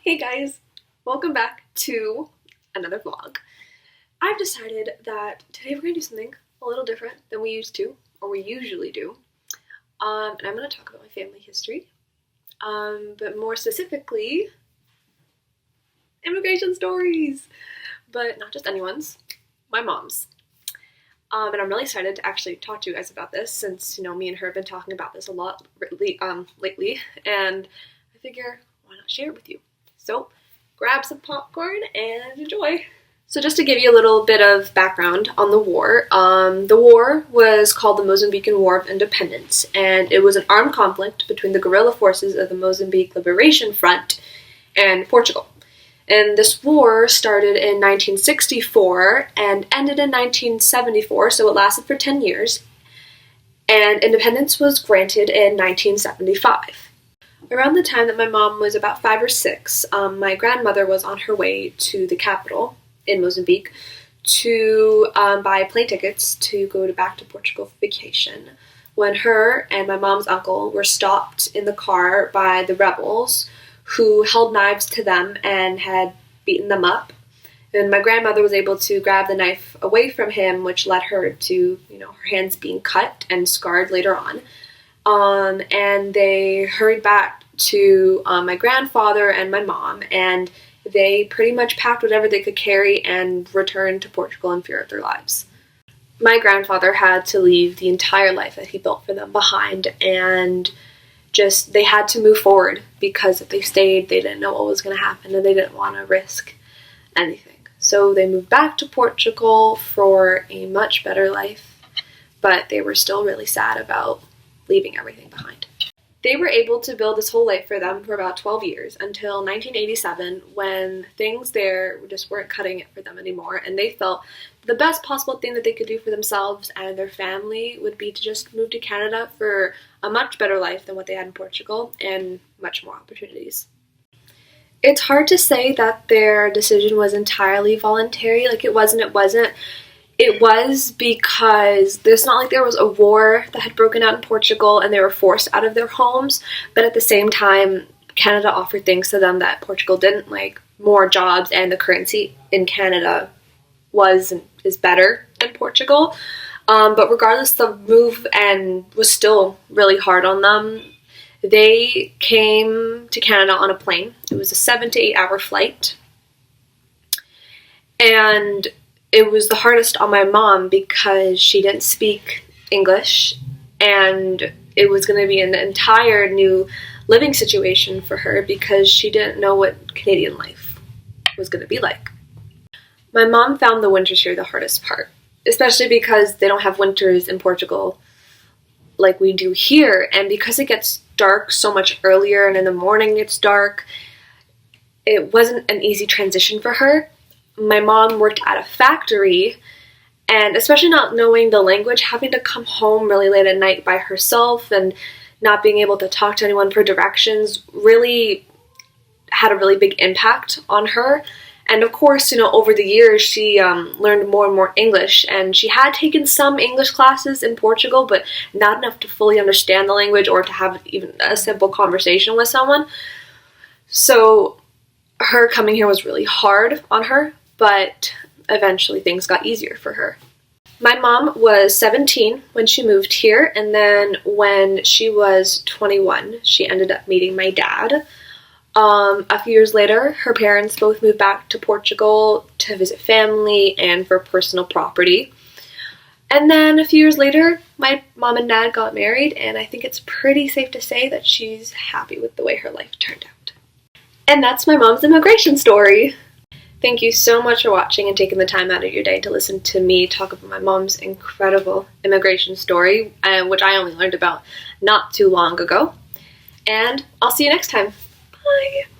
Hey guys, welcome back to another vlog. I've decided that today we're going to do something a little different than we usually do. And I'm going to talk about my family history, but more specifically, immigration stories, but not just anyone's, my mom's. And I'm really excited to actually talk to you guys about this since, me and her have been talking about this a lot lately, and I figure, why not share it with you? So grab some popcorn and enjoy. So just to give you a little bit of background on the war was called the Mozambican War of Independence, and it was an armed conflict between the guerrilla forces of the Mozambique Liberation Front and Portugal. And this war started in 1964 and ended in 1974, so it lasted for 10 years, and independence was granted in 1975. Around the time that my mom was about 5 or 6, my grandmother was on her way to the capital in Mozambique to buy plane tickets to go back to Portugal for vacation when her and my mom's uncle were stopped in the car by the rebels who held knives to them and had beaten them up. And my grandmother was able to grab the knife away from him, which led her to, her hands being cut and scarred later on. And they hurried back to my grandfather and my mom, and they pretty much packed whatever they could carry and returned to Portugal in fear of their lives. My grandfather had to leave the entire life that he built for them behind, and they had to move forward because if they stayed, they didn't know what was going to happen and they didn't want to risk anything. So they moved back to Portugal for a much better life, but they were still really sad about leaving everything behind. They were able to build this whole life for them for about 12 years until 1987 when things there just weren't cutting it for them anymore, and they felt the best possible thing that they could do for themselves and their family would be to just move to Canada for a much better life than what they had in Portugal and much more opportunities. It's hard to say that their decision was entirely voluntary. It wasn't. It was because it's not like there was a war that had broken out in Portugal and they were forced out of their homes, but at the same time, Canada offered things to them that Portugal didn't, like more jobs, and the currency in Canada is better than Portugal. But regardless, the move was still really hard on them. They came to Canada on a plane. It was a 7 to 8 hour flight. And it was the hardest on my mom because she didn't speak English, and it was going to be an entire new living situation for her because she didn't know what Canadian life was going to be like. My mom found the winters here the hardest part, especially because they don't have winters in Portugal like we do here, and because it gets dark so much earlier and in the morning it's dark, it wasn't an easy transition for her. My mom worked at a factory, and especially not knowing the language, having to come home really late at night by herself and not being able to talk to anyone for directions really had a really big impact on her. And of course, over the years, she learned more and more English, and she had taken some English classes in Portugal, but not enough to fully understand the language or to have even a simple conversation with someone. So her coming here was really hard on her, but eventually things got easier for her. My mom was 17 when she moved here, and then when she was 21, she ended up meeting my dad. A few years later, her parents both moved back to Portugal to visit family and for personal property. And then a few years later, my mom and dad got married, and I think it's pretty safe to say that she's happy with the way her life turned out. And that's my mom's immigration story. Thank you so much for watching and taking the time out of your day to listen to me talk about my mom's incredible immigration story, which I only learned about not too long ago. And I'll see you next time. Bye!